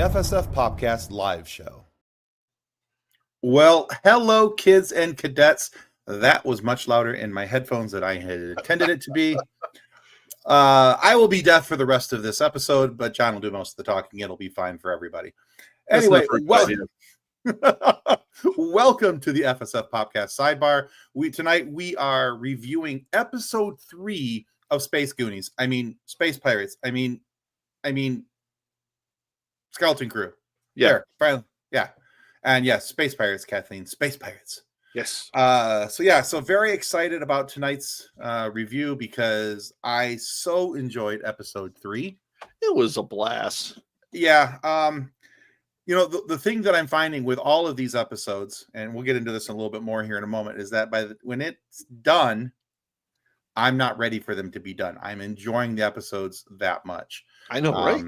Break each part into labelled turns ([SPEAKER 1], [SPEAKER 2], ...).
[SPEAKER 1] FSF PopCast live show. Well, hello, kids and cadets. That was much louder in my headphones than I had intended it to be. I will be deaf for the rest of this episode, but John will do most of the talking. It'll be fine for everybody. Anyway, welcome to the FSF PopCast SideBar. Tonight we are reviewing episode 3 of Space Goonies. I mean, Space Pirates. I mean, Skeleton Crew.
[SPEAKER 2] Yeah.
[SPEAKER 1] There, finally. Yeah. And yes, Space Pirates, Kathleen. Space Pirates.
[SPEAKER 2] Yes.
[SPEAKER 1] So very excited about tonight's review because I so enjoyed episode 3.
[SPEAKER 2] It was a blast.
[SPEAKER 1] Yeah. The thing that I'm finding with all of these episodes, and we'll get into this a little bit more here in a moment, is that when it's done, I'm not ready for them to be done. I'm enjoying the episodes that much.
[SPEAKER 2] I know, right?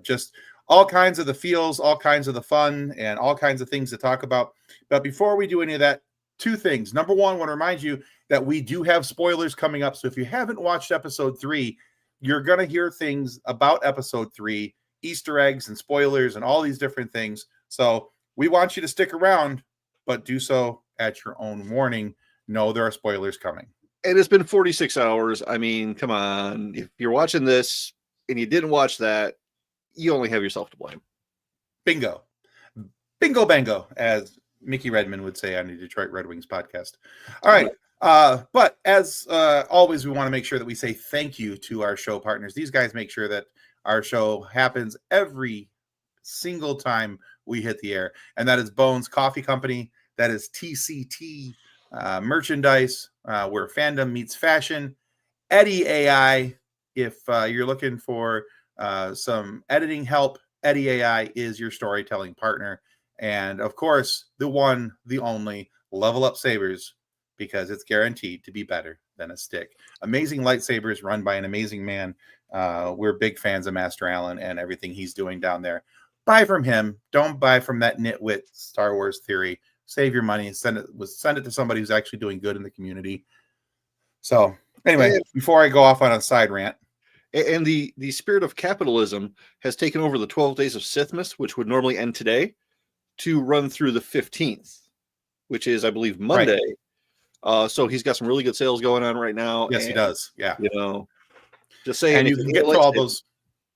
[SPEAKER 1] Just all kinds of the feels, all kinds of the fun, and all kinds of things to talk about. But before we do any of that, 2 things. Number one, I want to remind you that we do have spoilers coming up. So if you haven't watched episode 3, you're going to hear things about episode 3, Easter eggs and spoilers and all these different things. So we want you to stick around, but do so at your own warning. No, there are spoilers coming.
[SPEAKER 2] And it's been 46 hours. I mean, come on. If you're watching this and you didn't watch that, you only have yourself to blame.
[SPEAKER 1] Bingo. Bingo bango, as Mickey Redmond would say on the Detroit Red Wings podcast. All right. But as always, we want to make sure that we say thank you to our show partners. These guys make sure that our show happens every single time we hit the air. And that is Bones Coffee Company. That is TCT Merchandise, where fandom meets fashion. Eddie AI, if you're looking for some editing help, Eddie AI is your storytelling partner. And of course, the one, the only, Level Up Sabers, because it's guaranteed to be better than a stick. Amazing lightsabers run by an amazing man. We're big fans of Master Allen and everything he's doing down there. Buy from him. Don't buy from that nitwit Star Wars theory. Save your money and send it to somebody who's actually doing good in the community. So anyway, before I go off on a side rant.
[SPEAKER 2] And the spirit of capitalism has taken over the 12 Days of Sithmas, which would normally end today, to run through the 15th, which is, I believe, Monday. Right. So he's got some really good sales going on right now.
[SPEAKER 1] Yes, he does. Yeah.
[SPEAKER 2] Just saying.
[SPEAKER 1] And you can get to all those.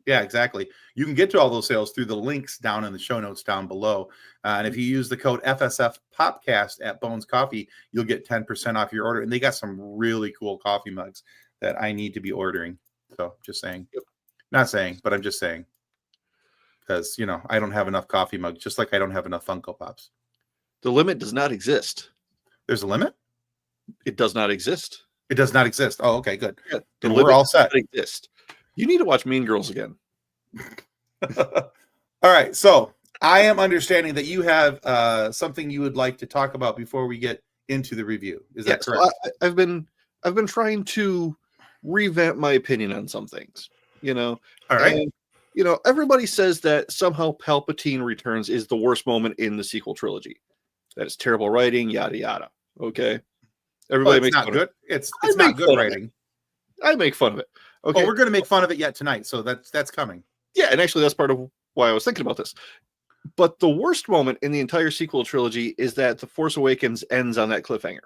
[SPEAKER 1] Yeah, exactly. You can get to all those sales through the links down in the show notes down below. And if you use the code FSF PopCast at Bones Coffee, you'll get 10% off your order. And they got some really cool coffee mugs that I need to be ordering. So just saying. Not saying, but I'm just saying. Because, I don't have enough coffee mugs, just like I don't have enough Funko Pops.
[SPEAKER 2] The limit does not exist.
[SPEAKER 1] There's a limit?
[SPEAKER 2] It does not exist.
[SPEAKER 1] It does not exist. Oh, okay, good.
[SPEAKER 2] Yeah,
[SPEAKER 1] and we're all set.
[SPEAKER 2] Exist. You need to watch Mean Girls again.
[SPEAKER 1] All right, so I am understanding that you have something you would like to talk about before we get into the review. Is that correct?
[SPEAKER 2] So I've been trying to revamp my opinion on some things.
[SPEAKER 1] All right.
[SPEAKER 2] And, everybody says that somehow Palpatine Returns is the worst moment in the sequel trilogy. That it's terrible writing, yada yada. Okay. Everybody makes
[SPEAKER 1] not good. It's not good writing.
[SPEAKER 2] I make fun of it. Okay.
[SPEAKER 1] Well, we're going to make fun of it yet tonight, so that's coming.
[SPEAKER 2] Yeah, and actually that's part of why I was thinking about this. But the worst moment in the entire sequel trilogy is that The Force Awakens ends on that cliffhanger.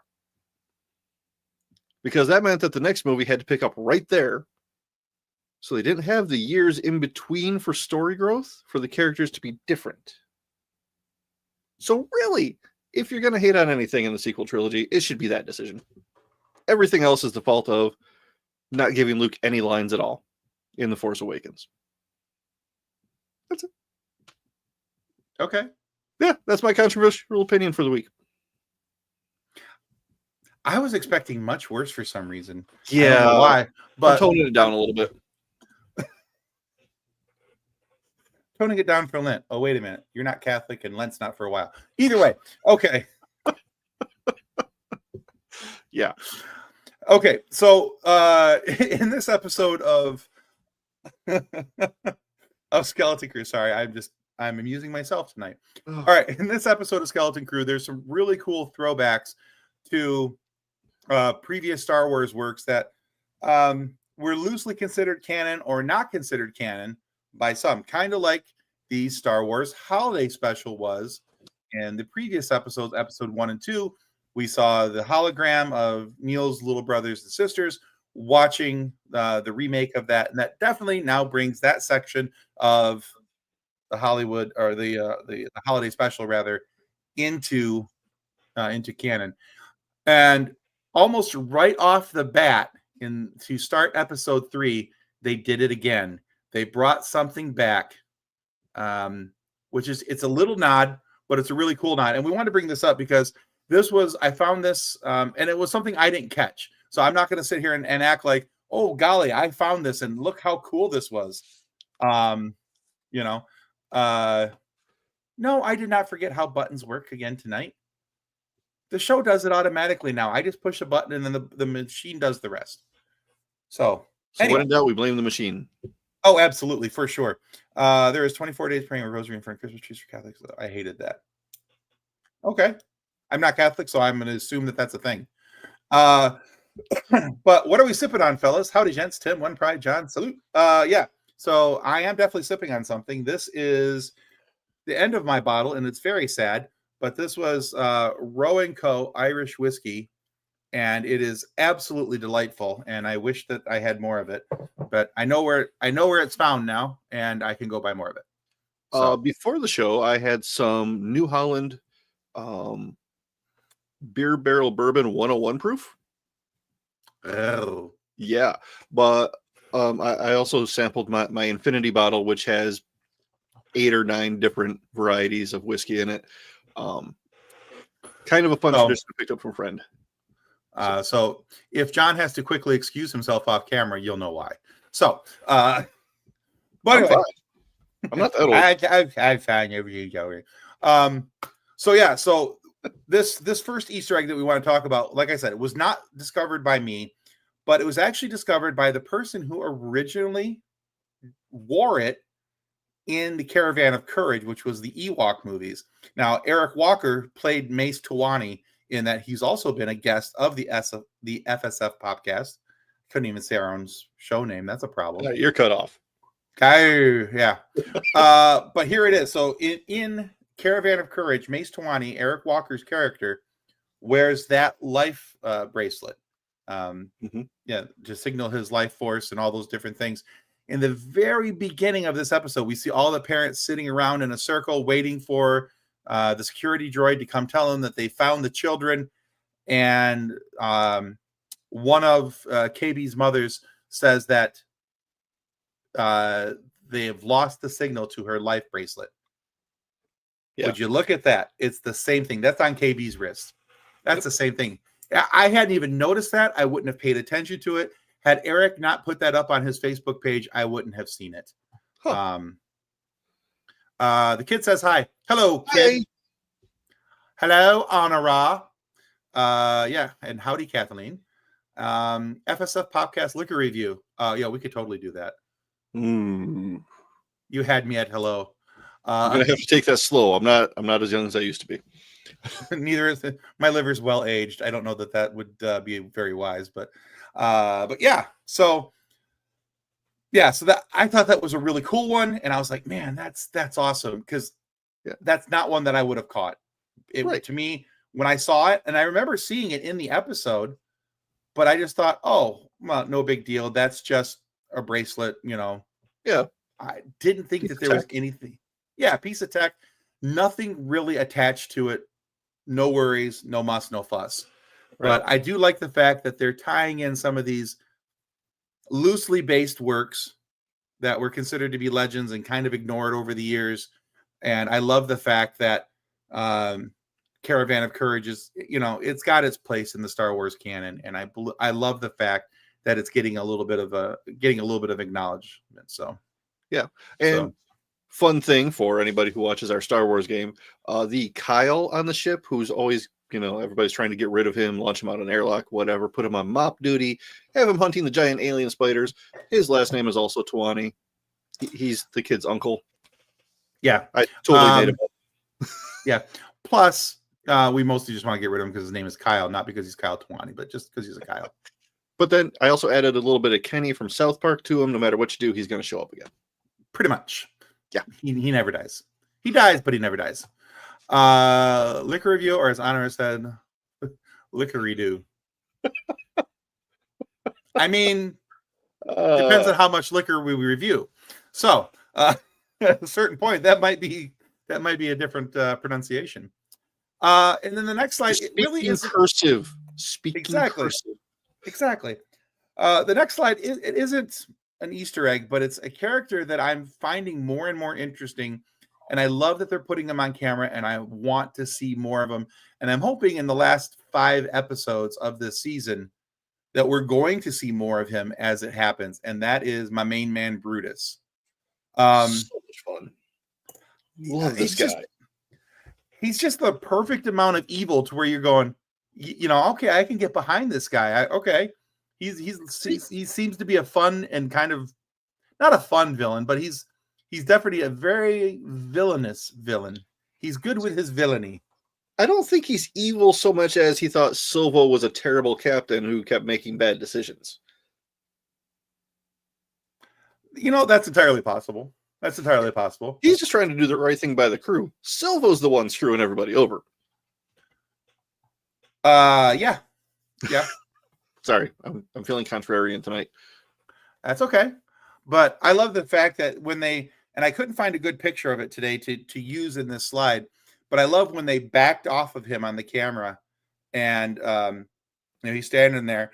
[SPEAKER 2] Because that meant that the next movie had to pick up right there. So they didn't have the years in between for story growth for the characters to be different. So really, if you're going to hate on anything in the sequel trilogy, it should be that decision. Everything else is the fault of not giving Luke any lines at all in The Force Awakens. That's it.
[SPEAKER 1] Okay.
[SPEAKER 2] Yeah, that's my controversial opinion for the week.
[SPEAKER 1] I was expecting much worse for some reason.
[SPEAKER 2] Yeah.
[SPEAKER 1] I don't know why, but
[SPEAKER 2] I'm toning it down a little bit.
[SPEAKER 1] Toning it down for Lent. Oh, wait a minute. You're not Catholic and Lent's not for a while. Either way. Okay.
[SPEAKER 2] Yeah.
[SPEAKER 1] Okay. So in this episode of Skeleton Crew, sorry, I'm amusing myself tonight. All right. In this episode of Skeleton Crew, there's some really cool throwbacks to previous Star Wars works that were loosely considered canon or not considered canon by some, kind of like the Star Wars holiday special was. And the previous episodes, episode 1 and 2, we saw the hologram of Neil's little brothers and sisters watching the remake of that. And that definitely now brings that section of the Hollywood or the holiday special rather into canon. And almost right off the bat, to start episode 3, they did it again. They brought something back, which is, it's a little nod, but it's a really cool nod. And we wanted to bring this up because I found this, and it was something I didn't catch. So I'm not going to sit here and act like, oh golly, I found this and look how cool this was. No, I did not forget how buttons work again tonight. The show does it automatically now. I just push a button and then the machine does the rest. So anyway.
[SPEAKER 2] When in doubt, we blame the machine.
[SPEAKER 1] Oh, absolutely, for sure. There is 24 days praying a rosary in front of Christmas trees for Catholics. I hated that. Okay. I'm not Catholic, so I'm going to assume that that's a thing. But what are we sipping on, fellas? Howdy, gents. Tim, One Pride, John, salute. Yeah. So I am definitely sipping on something. This is the end of my bottle, and it's very sad. But this was Roe & Co. Irish whiskey, and it is absolutely delightful. And I wish that I had more of it, but I know where it's found now, and I can go buy more of it. So.
[SPEAKER 2] Before the show, I had some New Holland beer barrel bourbon 101 proof.
[SPEAKER 1] Oh,
[SPEAKER 2] yeah, but I also sampled my Infinity bottle, which has 8 or 9 different varieties of whiskey in it. Kind of a fun tradition I picked up from a friend.
[SPEAKER 1] So if John has to quickly excuse himself off camera, you'll know why. So, but anyway,
[SPEAKER 2] I'm not that old.
[SPEAKER 1] I'm fine over you, Joey. So yeah, so this first Easter egg that we want to talk about, like I said, it was not discovered by me, but it was actually discovered by the person who originally wore it in the Caravan of Courage, which was the Ewok movies. Now, Eric Walker played Mace Tawani in that. He's also been a guest of the FSF PopCast. Couldn't even say our own show name. That's a problem.
[SPEAKER 2] You're cut off.
[SPEAKER 1] Yeah. But here it is. So in Caravan of Courage, Mace Tawani, Eric Walker's character, wears that life bracelet. Yeah, to signal his life force and all those different things. In the very beginning of this episode, we see all the parents sitting around in a circle waiting for the security droid to come tell them that they found the children. And one of KB's mothers says that they have lost the signal to her life bracelet. Yeah. Would you look at that? It's the same thing. That's on KB's wrist. That's the same thing. I hadn't even noticed that. I wouldn't have paid attention to it. Had Eric not put that up on his Facebook page, I wouldn't have seen it. Huh. The kid says hi. Hello, kid. Hi. Hello, Honora. Yeah, and howdy, Kathleen. FSF PopCast liquor review. Yeah, we could totally do that. You had me at hello.
[SPEAKER 2] I'm gonna have to take that slow. I'm not as young as I used to be.
[SPEAKER 1] Neither is my liver's well aged. I don't know that would be very wise, but yeah. So that I thought that was a really cool one, and I was like, man, that's awesome, because that's not one that I would have caught. To me, when I saw it, and I remember seeing it in the episode, but I just thought, oh, well, no big deal. That's just a bracelet, Yeah. I didn't think that there was anything. Yeah, piece of tech, nothing really attached to it. No worries, no muss, no fuss. Right. But I do like the fact that they're tying in some of these loosely based works that were considered to be legends and kind of ignored over the years. And I love the fact that Caravan of Courage is, it's got its place in the Star Wars canon. And I love the fact that it's getting a little bit of acknowledgement. So,
[SPEAKER 2] yeah. And fun thing for anybody who watches our Star Wars game, the Kyle on the ship, who's always, everybody's trying to get rid of him, launch him out an airlock, whatever, put him on mop duty, have him hunting the giant alien spiders. His last name is also Tawani. He's the kid's uncle.
[SPEAKER 1] Yeah.
[SPEAKER 2] I totally made him up.
[SPEAKER 1] Yeah. Plus, we mostly just want to get rid of him because his name is Kyle, not because he's Kyle Tawani, but just because he's a Kyle.
[SPEAKER 2] But then I also added a little bit of Kenny from South Park to him. No matter what you do, he's going to show up again.
[SPEAKER 1] Pretty much.
[SPEAKER 2] Yeah.
[SPEAKER 1] He never dies. He dies, but he never dies. Liquor review, or as Honor said, liquor-redo. I mean, depends on how much liquor we review. So at a certain point, that might be a different pronunciation. And then the next slide, it really is
[SPEAKER 2] cursive. Speaking
[SPEAKER 1] exactly.
[SPEAKER 2] cursive.
[SPEAKER 1] Exactly. The next slide, it isn't an Easter egg, but it's a character that I'm finding more and more interesting. And I love that they're putting them on camera, and I want to see more of them. And I'm hoping in the last 5 episodes of this season that we're going to see more of him as it happens. And that is my main man, Brutus.
[SPEAKER 2] So much fun. Love this guy.
[SPEAKER 1] He's just the perfect amount of evil to where you're going, okay, I can get behind this guy. He seems to be a fun and kind of not a fun villain, but he's definitely a very villainous villain. He's good with his villainy.
[SPEAKER 2] I don't think he's evil so much as he thought Silvo was a terrible captain who kept making bad decisions.
[SPEAKER 1] That's entirely possible. That's entirely possible.
[SPEAKER 2] He's just trying to do the right thing by the crew. Silvo's the one screwing everybody over.
[SPEAKER 1] Yeah.
[SPEAKER 2] Sorry, I'm feeling contrarian tonight.
[SPEAKER 1] That's okay. But I love the fact that when and I couldn't find a good picture of it today to use in this slide, but I love when they backed off of him on the camera and he's standing there.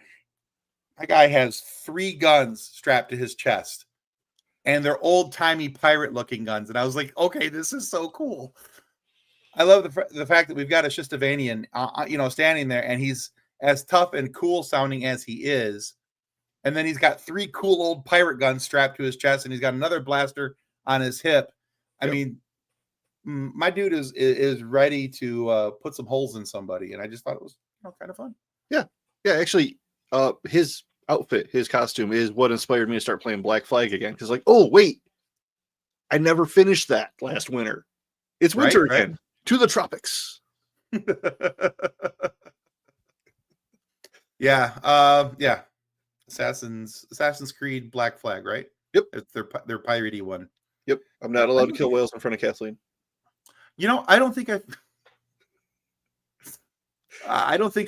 [SPEAKER 1] That guy has 3 guns strapped to his chest, and they're old-timey pirate-looking guns. And I was like, okay, this is so cool. I love the fact that we've got a Shistavanian, standing there, and he's as tough and cool sounding as he is. And then he's got 3 cool old pirate guns strapped to his chest, and he's got another blaster on his hip. I mean, my dude is ready to put some holes in somebody, and I just thought it was kind of fun.
[SPEAKER 2] Yeah. Actually, his outfit, his costume is what inspired me to start playing Black Flag again. Because oh wait, I never finished that last winter. It's winter again. Right. To the tropics.
[SPEAKER 1] Yeah. Assassin's Creed Black Flag, right?
[SPEAKER 2] Yep.
[SPEAKER 1] It's their piratey one.
[SPEAKER 2] Yep. I'm not allowed to kill whales in front of Kathleen.
[SPEAKER 1] I don't think I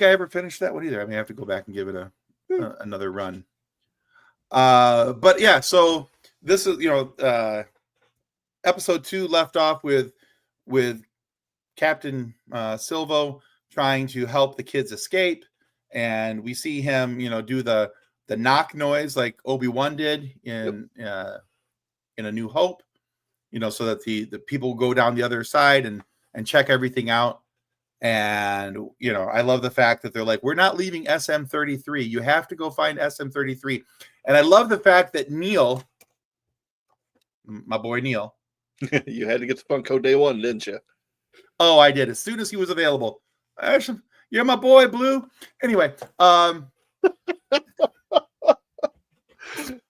[SPEAKER 1] ever finished that one either. I may have to go back and give it another run. But yeah, so this is episode 2 left off with Captain Silvo trying to help the kids escape, and we see him do the knock noise like Obi-Wan did in A New Hope, so that the people go down the other side and check everything out. And I love the fact that they're like, we're not leaving SM-33. You have to go find SM-33. And I love the fact that Neil, my boy Neil,
[SPEAKER 2] you had to get the Funko day one, didn't you?
[SPEAKER 1] Oh, I did. As soon as he was available. You're my boy, Blue. Anyway,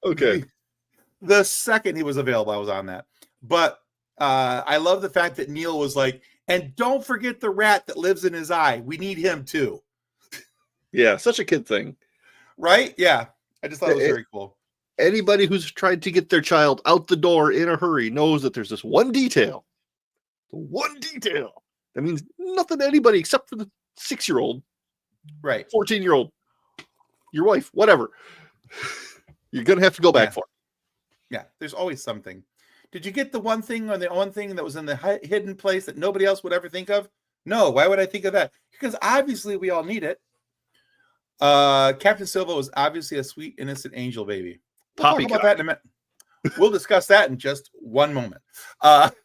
[SPEAKER 2] okay.
[SPEAKER 1] The second he was available, I was on that. But I love the fact that Neil was like, and don't forget the rat that lives in his eye. We need him too.
[SPEAKER 2] Yeah, such a kid thing.
[SPEAKER 1] Right? Yeah. I just thought it was very cool.
[SPEAKER 2] Anybody who's tried to get their child out the door in a hurry knows that there's this one detail. The one detail. That means nothing to anybody except for the 6-year-old.
[SPEAKER 1] Right.
[SPEAKER 2] 14-year-old. Your wife, whatever. You're going to have to go back for it.
[SPEAKER 1] Yeah, there's always something. Did you get the one thing that was in the hidden place that nobody else would ever think of? No. Why would I think of that? Because obviously we all need it. Captain Silva was obviously a sweet, innocent angel baby. We'll talk about that in a minute. We'll discuss that in just one moment. But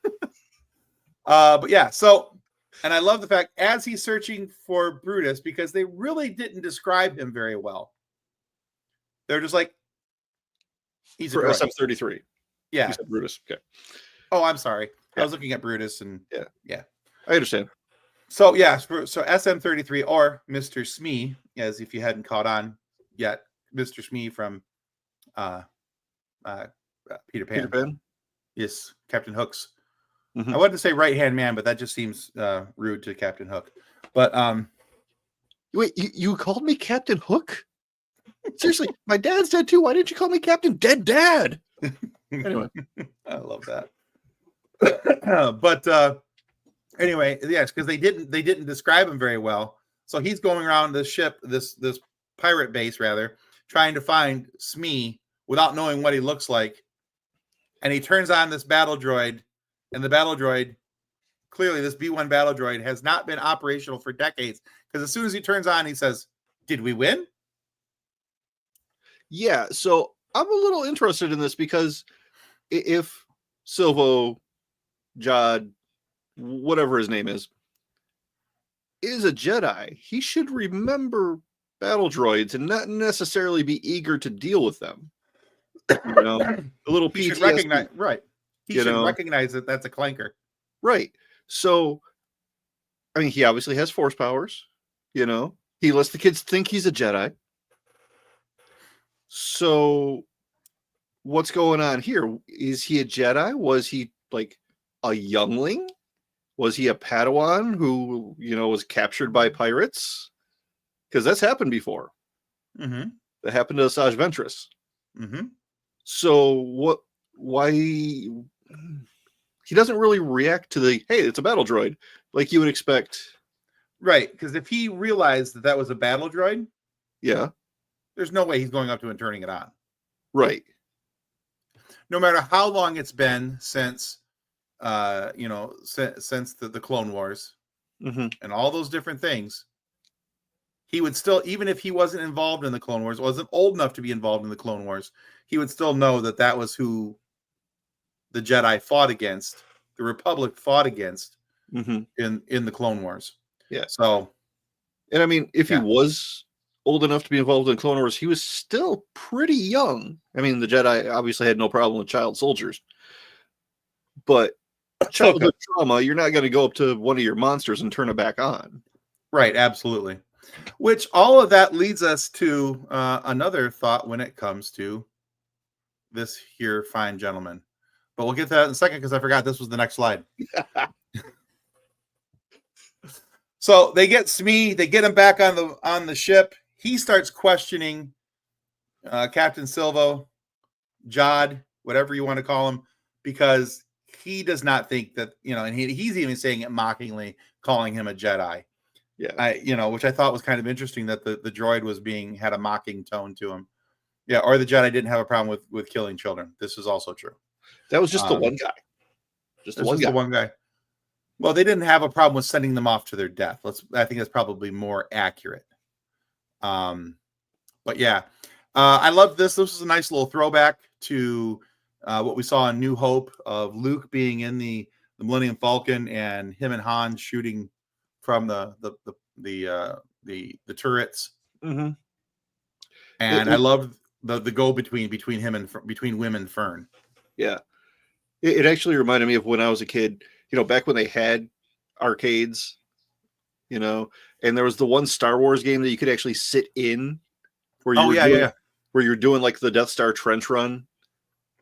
[SPEAKER 1] yeah, so, and I love the fact as he's searching for Brutus, because they really didn't describe him very well. They're just like, he's
[SPEAKER 2] for SM-33.
[SPEAKER 1] Yeah.
[SPEAKER 2] You said Brutus. Okay.
[SPEAKER 1] Oh, I'm sorry.
[SPEAKER 2] Yeah.
[SPEAKER 1] I was looking at Brutus and yeah.
[SPEAKER 2] I understand.
[SPEAKER 1] So yeah, so SM-33 or Mr. Smee, as if you hadn't caught on yet, Mr. Smee from Peter Pan. Yes, Captain Hook's. Mm-hmm. I wanted to say right-hand man, but that just seems rude to Captain Hook. But
[SPEAKER 2] wait, you called me Captain Hook? Seriously, my dad's dead too. Why didn't you call me Captain Dead Dad? Anyway,
[SPEAKER 1] I love that. But anyway, yes, because they didn't describe him very well. So he's going around the ship, this pirate base rather, trying to find Smee without knowing what he looks like. And he turns on this battle droid, and the battle droid, clearly this B1 battle droid, has not been operational for decades. Because as soon as he turns on, he says, "Did we win?"
[SPEAKER 2] Yeah, so I'm a little interested in this because if Silvo, Jod, whatever his name is a Jedi, he should remember battle droids and not necessarily be eager to deal with them. You know, a little PTSD.
[SPEAKER 1] He should recognize, right. He
[SPEAKER 2] You
[SPEAKER 1] should
[SPEAKER 2] know?
[SPEAKER 1] recognize that that's a clanker.
[SPEAKER 2] Right. So, I mean, he obviously has force powers. You know, he lets the kids think he's a Jedi. So, what's going on here? Is he a Jedi? Was he like a youngling? Was he a Padawan who, you know, was captured by pirates? Because that's happened before.
[SPEAKER 1] Mm-hmm.
[SPEAKER 2] That happened to Asajj Ventress.
[SPEAKER 1] Mm-hmm.
[SPEAKER 2] So what? Why he doesn't really react to the, hey, it's a battle droid, like you would expect.
[SPEAKER 1] Right, because if he realized that that was a battle droid,
[SPEAKER 2] Yeah.
[SPEAKER 1] there's no way he's going up to and turning it on.
[SPEAKER 2] Right.
[SPEAKER 1] No matter how long it's been since, since the Clone Wars
[SPEAKER 2] Mm-hmm.
[SPEAKER 1] and all those different things, he would still, even if he wasn't involved in the Clone Wars, wasn't old enough to be involved in the Clone Wars, he would still know that that was who the Jedi fought against, the Republic fought against in the Clone Wars.
[SPEAKER 2] Yeah.
[SPEAKER 1] So,
[SPEAKER 2] and I mean, if he was old enough to be involved in Clone Wars, he was still pretty young. I mean, the Jedi obviously had no problem with child soldiers, but childhood trauma, you're not going to go up to one of your monsters and turn it back on.
[SPEAKER 1] Right, absolutely. Which all of that leads us to another thought when it comes to this here fine gentleman. But we'll get to that in a second because I forgot this was the next slide. So they get Smee, they get him back on the ship. He starts questioning Captain Silvo, Jod, whatever you want to call him, because he does not think that, and he's even saying it mockingly, calling him a Jedi. Yeah. Which I thought was kind of interesting that the droid had a mocking tone to him. Yeah, or the Jedi didn't have a problem with killing children. This is also true.
[SPEAKER 2] That was just the one guy. Just the one guy.
[SPEAKER 1] Well, they didn't have a problem with sending them off to their death. I think that's probably more accurate. But yeah, I love this. This was a nice little throwback to what we saw in New Hope of Luke being in the Millennium Falcon and him and Han shooting from the turrets.
[SPEAKER 2] Mm-hmm.
[SPEAKER 1] And I love the go between him and between Wim and Fern.
[SPEAKER 2] Yeah, it actually reminded me of when I was a kid. Back when they had arcades, and there was the one Star Wars game that you could actually sit in, where you're doing like the Death Star trench run.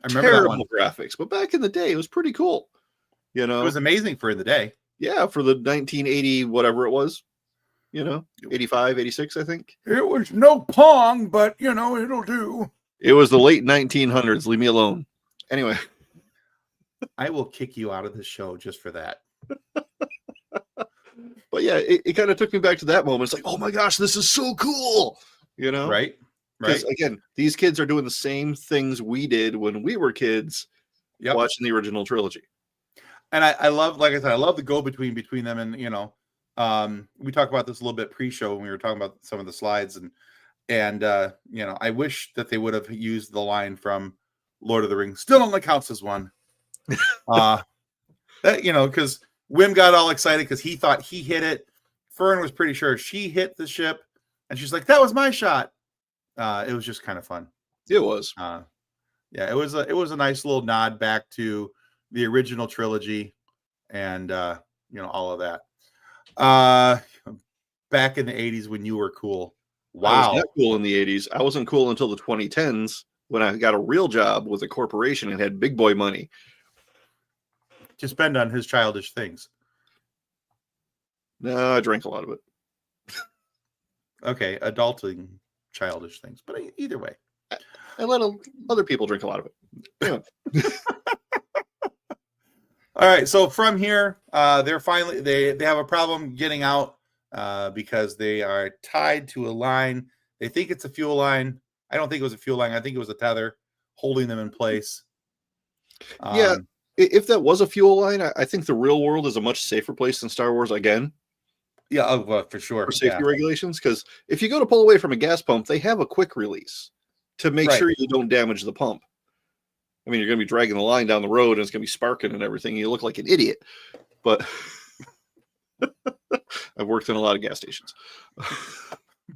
[SPEAKER 1] I remember
[SPEAKER 2] Terrible
[SPEAKER 1] that one.
[SPEAKER 2] graphics, but back in the day, it was pretty cool. It
[SPEAKER 1] was amazing for the day.
[SPEAKER 2] Yeah, for the 1980 whatever it was, 85, 86, I think.
[SPEAKER 1] It was no Pong, but it'll do.
[SPEAKER 2] It was the late 1900s. Leave me alone. Anyway.
[SPEAKER 1] I will kick you out of the show just for that.
[SPEAKER 2] But yeah, it kind of took me back to that moment. It's like, oh my gosh, this is so cool.
[SPEAKER 1] Right.
[SPEAKER 2] Because again, these kids are doing the same things we did when we were kids watching the original trilogy.
[SPEAKER 1] And I love, like I said, I love the go between them. And, we talked about this a little bit pre-show when we were talking about some of the slides. And I wish that they would have used the line from Lord of the Rings. Still only counts as one. Because Wim got all excited because he thought he hit it. Fern was pretty sure she hit the ship, and she's like, "That was my shot." It was just kind of fun.
[SPEAKER 2] It was.
[SPEAKER 1] It was a nice little nod back to the original trilogy, and all of that. Back in the 80s when you were cool. Wow,
[SPEAKER 2] I was not cool in the 80s. I wasn't cool until the 2010s when I got a real job with a corporation and had big boy money
[SPEAKER 1] to spend on his childish things.
[SPEAKER 2] No, I drank a lot of it.
[SPEAKER 1] Okay, adulting childish things, but either way,
[SPEAKER 2] I let other people drink a lot of it. Anyway.
[SPEAKER 1] All right, so from here, they're finally they have a problem getting out because they are tied to a line. They think it's a fuel line. I don't think it was a fuel line. I think it was a tether holding them in place.
[SPEAKER 2] Yeah, if that was a fuel line, I think the real world is a much safer place than Star Wars again.
[SPEAKER 1] Yeah, oh, well, for sure.
[SPEAKER 2] For safety regulations, because if you go to pull away from a gas pump, they have a quick release to make sure you don't damage the pump. I mean, you're going to be dragging the line down the road and it's going to be sparking and everything. You look like an idiot. But I've worked in a lot of gas stations.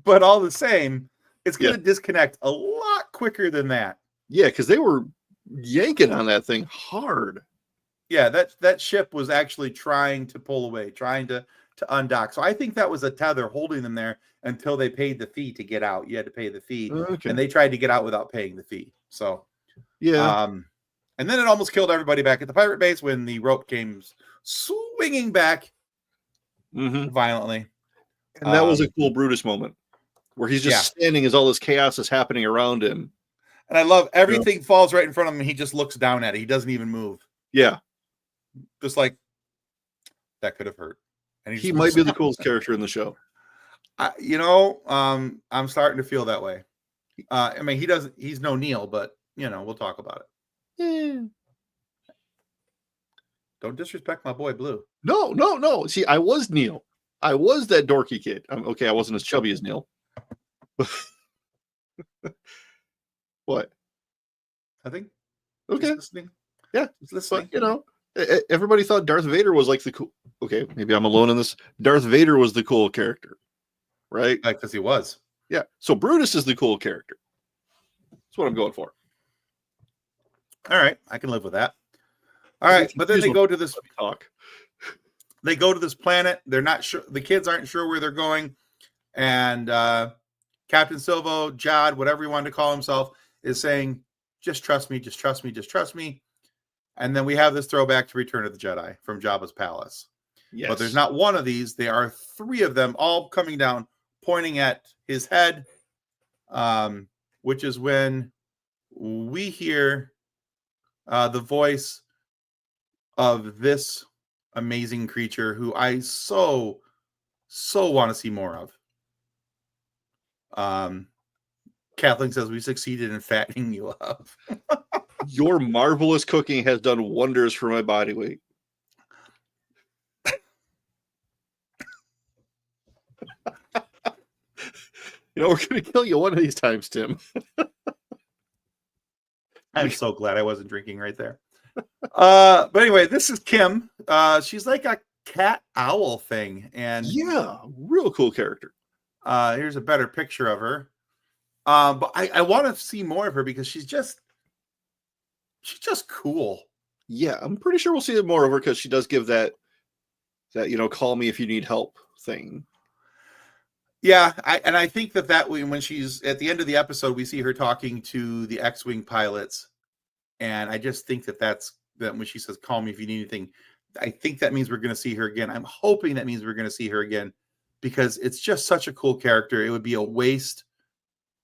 [SPEAKER 1] But all the same, it's going to disconnect a lot quicker than that.
[SPEAKER 2] Yeah, because they were yanking on that thing hard.
[SPEAKER 1] Yeah, that ship was actually trying to pull away, trying to undock. So I think that was a tether holding them there until they paid the fee to get out. You had to pay the fee, and they tried to get out without paying the fee. So
[SPEAKER 2] yeah,
[SPEAKER 1] and then it almost killed everybody back at the pirate base when the rope came swinging back violently.
[SPEAKER 2] And that was a cool Brutus moment where he's just standing as all this chaos is happening around him.
[SPEAKER 1] And I love everything falls right in front of him. And he just looks down at it. He doesn't even move.
[SPEAKER 2] Yeah.
[SPEAKER 1] Just like that could have hurt. And
[SPEAKER 2] he might be the coolest character in the show.
[SPEAKER 1] I'm starting to feel that way. I mean, he's no Neil, but we'll talk about it. Don't disrespect my boy Blue.
[SPEAKER 2] No. See, I was Neil. I was that dorky kid. Okay, I wasn't as chubby as Neil. What?
[SPEAKER 1] I think.
[SPEAKER 2] Okay.
[SPEAKER 1] Just listening.
[SPEAKER 2] Yeah.
[SPEAKER 1] Just listening.
[SPEAKER 2] But, everybody thought Darth Vader was like the cool. Okay, maybe I'm alone in this. Darth Vader was the cool character, right?
[SPEAKER 1] Because he was.
[SPEAKER 2] Yeah. So Brutus is the cool character. That's what I'm going for.
[SPEAKER 1] All right, I can live with that. All right, but then they go to this
[SPEAKER 2] talk.
[SPEAKER 1] They go to this planet. They're not sure. The kids aren't sure where they're going, and Captain Silvo, Jod, whatever he wanted to call himself, is saying, "Just trust me. Just trust me. Just trust me." And then we have this throwback to Return of the Jedi from Jabba's palace. Yes. But there's not one of these. There are three of them all coming down, pointing at his head, which is when we hear the voice of this amazing creature who I so want to see more of. Kathleen says we succeeded in fattening you up.
[SPEAKER 2] Your marvelous cooking has done wonders for my body weight. We're going to kill you one of these times, Tim.
[SPEAKER 1] I'm so glad I wasn't drinking right there. But anyway, this is Kim. She's like a cat owl thing. And
[SPEAKER 2] yeah, real cool character.
[SPEAKER 1] Here's a better picture of her. But I want to see more of her because she's just cool. Yeah,
[SPEAKER 2] I'm pretty sure we'll see more of her because she does give that call me if you need help thing.
[SPEAKER 1] Yeah, I think that when she's at the end of the episode, we see her talking to the X-Wing pilots, and I just think that when she says "call me if you need anything," I think that means we're going to see her again. I'm hoping that means we're going to see her again because it's just such a cool character. It would be a waste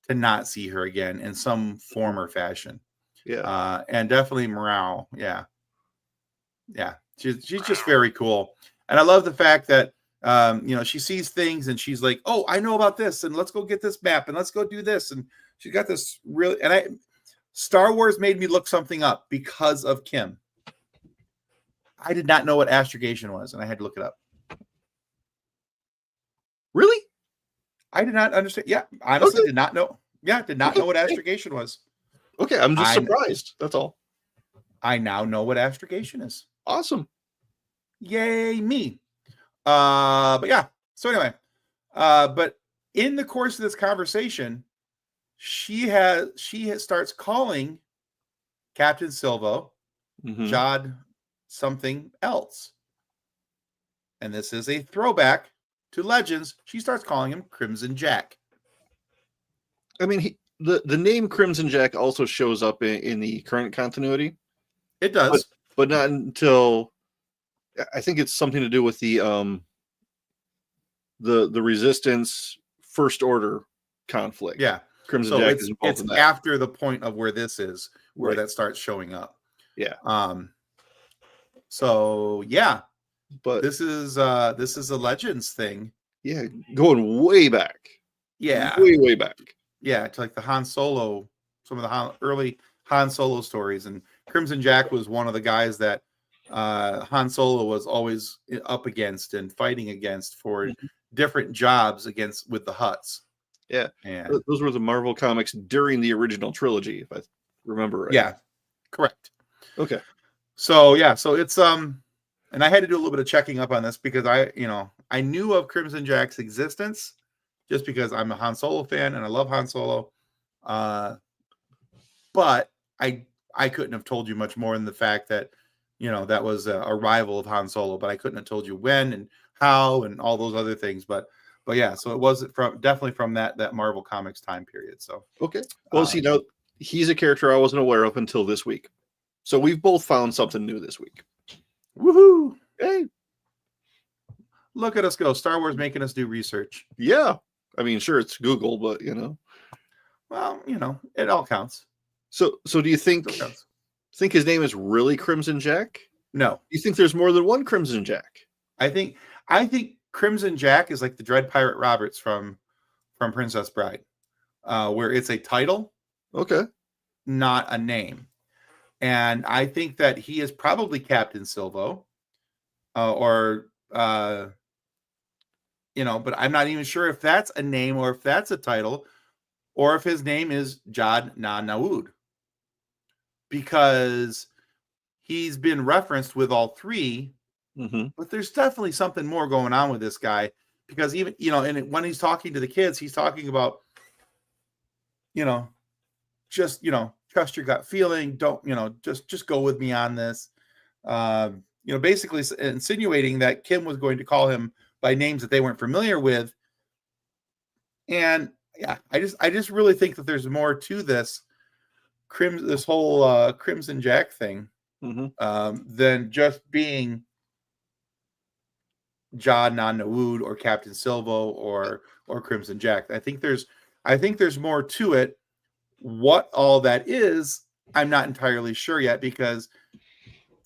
[SPEAKER 1] to not see her again in some form or fashion.
[SPEAKER 2] Yeah,
[SPEAKER 1] and definitely morale. Yeah, she's just very cool, and I love the fact that. She sees things and she's like, "Oh, I know about this, and let's go get this map, and let's go do this." And she got this really. And Star Wars made me look something up because of Kim. I did not know what astrogation was, and I had to look it up.
[SPEAKER 2] Really?
[SPEAKER 1] I did not understand. Yeah, honestly, did not know. Yeah, did not know what astrogation was.
[SPEAKER 2] Okay, I'm just surprised. That's all.
[SPEAKER 1] I now know what astrogation is.
[SPEAKER 2] Awesome!
[SPEAKER 1] Yay, me! But yeah, so anyway, but in the course of this conversation, she starts calling Captain Silvo, Jod something else. And this is a throwback to Legends. She starts calling him Crimson Jack.
[SPEAKER 2] I mean, the name Crimson Jack also shows up in the current continuity.
[SPEAKER 1] It does.
[SPEAKER 2] But not until... I think it's something to do with the Resistance First Order conflict.
[SPEAKER 1] Yeah,
[SPEAKER 2] Crimson Jack is involved in that.
[SPEAKER 1] After the point of where this is, where that starts showing up.
[SPEAKER 2] Yeah.
[SPEAKER 1] So yeah,
[SPEAKER 2] But
[SPEAKER 1] this is a Legends thing.
[SPEAKER 2] yeah, going way back.
[SPEAKER 1] Yeah,
[SPEAKER 2] Way back.
[SPEAKER 1] yeah, to like the Han Solo, some of the early Han Solo stories, and Crimson Jack was one of the guys that Han Solo was always up against and fighting against for different jobs with the Hutts.
[SPEAKER 2] Yeah,
[SPEAKER 1] and
[SPEAKER 2] those were the Marvel comics during the original trilogy, if I remember right.
[SPEAKER 1] Yeah, correct.
[SPEAKER 2] Okay.
[SPEAKER 1] So yeah, so it's and I had to do a little bit of checking up on this because I knew of Crimson Jack's existence just because I'm a Han Solo fan and I love Han Solo. But I couldn't have told you much more than the fact that that was a rival of Han Solo, but I couldn't have told you when and how and all those other things. But yeah, so it was definitely from that Marvel Comics time period. So
[SPEAKER 2] okay. Well, see, now he's a character I wasn't aware of until this week. So we've both found something new this week.
[SPEAKER 1] Woohoo!
[SPEAKER 2] Hey,
[SPEAKER 1] look at us go! Star Wars making us do research.
[SPEAKER 2] Yeah, I mean, sure, it's Google, but
[SPEAKER 1] well, it all counts.
[SPEAKER 2] So do you think his name is really Crimson Jack?
[SPEAKER 1] No.
[SPEAKER 2] Do you think there's more than one Crimson Jack?
[SPEAKER 1] I think Crimson Jack is like the Dread Pirate Roberts from Princess Bride, where it's a title,
[SPEAKER 2] okay,
[SPEAKER 1] not a name. And I think that he is probably Captain Silvo, but I'm not even sure if that's a name or if that's a title, or if his name is Jad Na Nawood, because he's been referenced with all three. But there's definitely something more going on with this guy, because even and when he's talking to the kids, he's talking about just trust your gut feeling. Don't just go with me on this. Basically insinuating that Kim was going to call him by names that they weren't familiar with. And yeah, I just really think that there's more to this whole Crimson Jack thing than just being Jad Na Nawood or Captain Silvo or Crimson Jack. I think there's more to it. What all that is, I'm not entirely sure yet, because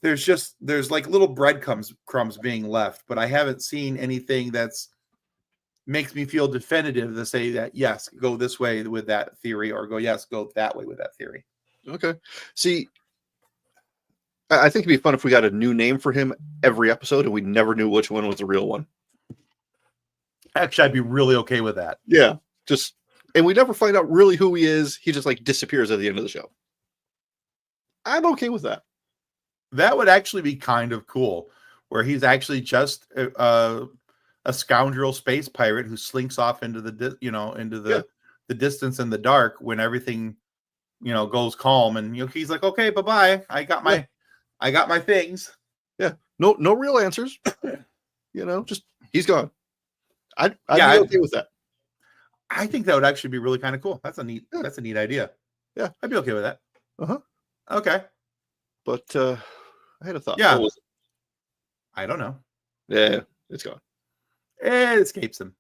[SPEAKER 1] there's like little breadcrumbs being left, but I haven't seen anything that's makes me feel definitive to say that yes, go this way with that theory, or go that way with that theory.
[SPEAKER 2] Okay. See, I think it'd be fun if we got a new name for him every episode and we never knew which one was the real one.
[SPEAKER 1] Actually, I'd be really okay with that.
[SPEAKER 2] Yeah. And we never find out really who he is. He just like disappears at the end of the show. I'm okay with that.
[SPEAKER 1] That would actually be kind of cool, where he's actually just a scoundrel space pirate who slinks off into the the distance in the dark when everything goes calm, and he's like, okay, bye-bye. I got my things.
[SPEAKER 2] Yeah. No real answers. Just he's gone. I'd be okay with that.
[SPEAKER 1] I think that would actually be really kind of cool. That's a neat idea.
[SPEAKER 2] Yeah.
[SPEAKER 1] I'd be okay with that. Okay.
[SPEAKER 2] But I had a thought.
[SPEAKER 1] Yeah. I don't know.
[SPEAKER 2] Yeah, it's gone.
[SPEAKER 1] It escapes them.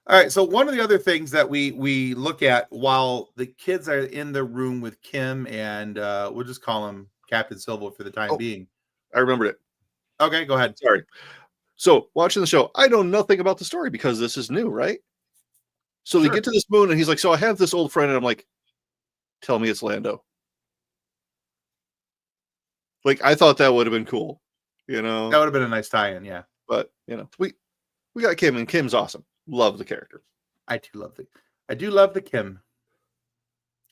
[SPEAKER 1] All right. So one of the other things that we look at while the kids are in the room with Kim, and we'll just call him Captain Silvo for the time being.
[SPEAKER 2] I remembered it.
[SPEAKER 1] Okay, go ahead.
[SPEAKER 2] Sorry. So watching the show, I know nothing about the story because this is new, right? So they get to this moon and he's like, so I have this old friend, and I'm like, tell me it's Lando. Like, I thought that would have been cool. That
[SPEAKER 1] would have been a nice tie-in, yeah.
[SPEAKER 2] But we got Kim, and Kim's awesome. Love the character.
[SPEAKER 1] I do love the Kim.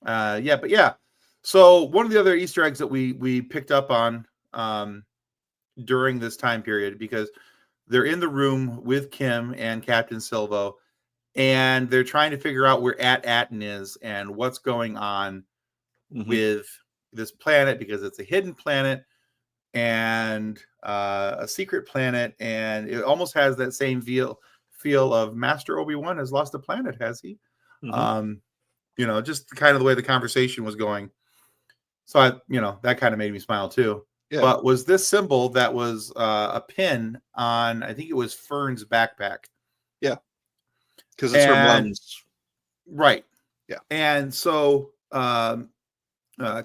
[SPEAKER 1] Yeah. So one of the other Easter eggs that we picked up on during this time period, because they're in the room with Kim and Captain Silvo, and they're trying to figure out where Atten is and what's going on with this planet, because it's a hidden planet and a secret planet, and it almost has that same feel of Master Obi-Wan has lost a planet, has he? Just kind of the way the conversation was going. So that kind of made me smile too. Yeah. But was this symbol that was a pin on, I think it was Fern's backpack.
[SPEAKER 2] Yeah. Because it's her mom's.
[SPEAKER 1] Right.
[SPEAKER 2] Yeah.
[SPEAKER 1] And so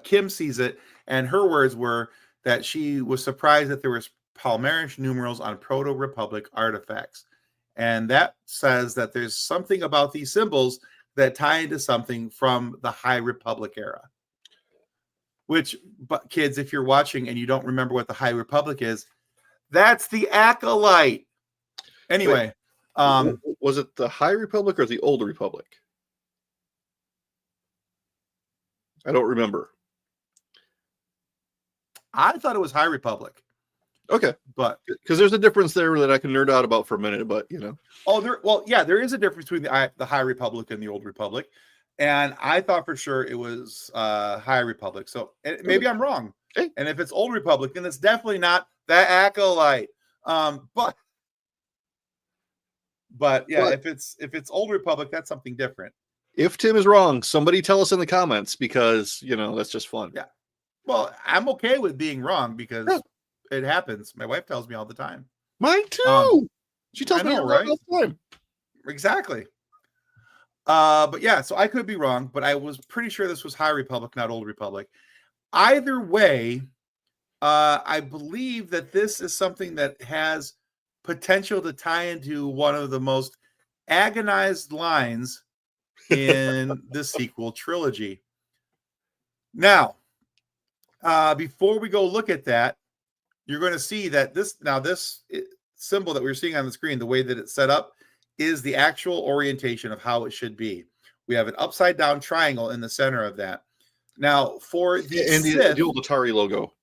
[SPEAKER 1] Kim sees it, and her words were that she was surprised that there was Palmarish numerals on Proto-Republic artifacts. And that says that there's something about these symbols that tie into something from the High Republic era. Which, but kids, if you're watching and you don't remember what the High Republic is, that's the Acolyte. Anyway.
[SPEAKER 2] Was it the High Republic or the Old Republic? I don't remember.
[SPEAKER 1] I thought it was High Republic.
[SPEAKER 2] Okay,
[SPEAKER 1] but
[SPEAKER 2] because there's a difference there that I can nerd out about for a minute, but you know.
[SPEAKER 1] Oh, there is a difference between the High Republic and the Old Republic, and I thought for sure it was High Republic. So maybe I'm wrong.
[SPEAKER 2] Okay.
[SPEAKER 1] And if it's Old Republic, then it's definitely not the Acolyte. But yeah, if it's Old Republic, that's something different.
[SPEAKER 2] If Tim is wrong, somebody tell us in the comments, because you know that's just fun.
[SPEAKER 1] Yeah. Well, I'm okay with being wrong because it happens. My wife tells me all the time.
[SPEAKER 2] Mine too. She tells me
[SPEAKER 1] right?
[SPEAKER 2] all the time.
[SPEAKER 1] Exactly. But yeah, so I could be wrong, but I was pretty sure this was High Republic, not Old Republic. Either way, I believe that this is something that has potential to tie into one of the most agonized lines in the sequel trilogy. Now, before we go look at that, you're going to see that this symbol that we're seeing on the screen, the way that it's set up, is the actual orientation of how it should be. We have an upside down triangle in the center of that. Now, for the Sith,
[SPEAKER 2] the old Atari logo.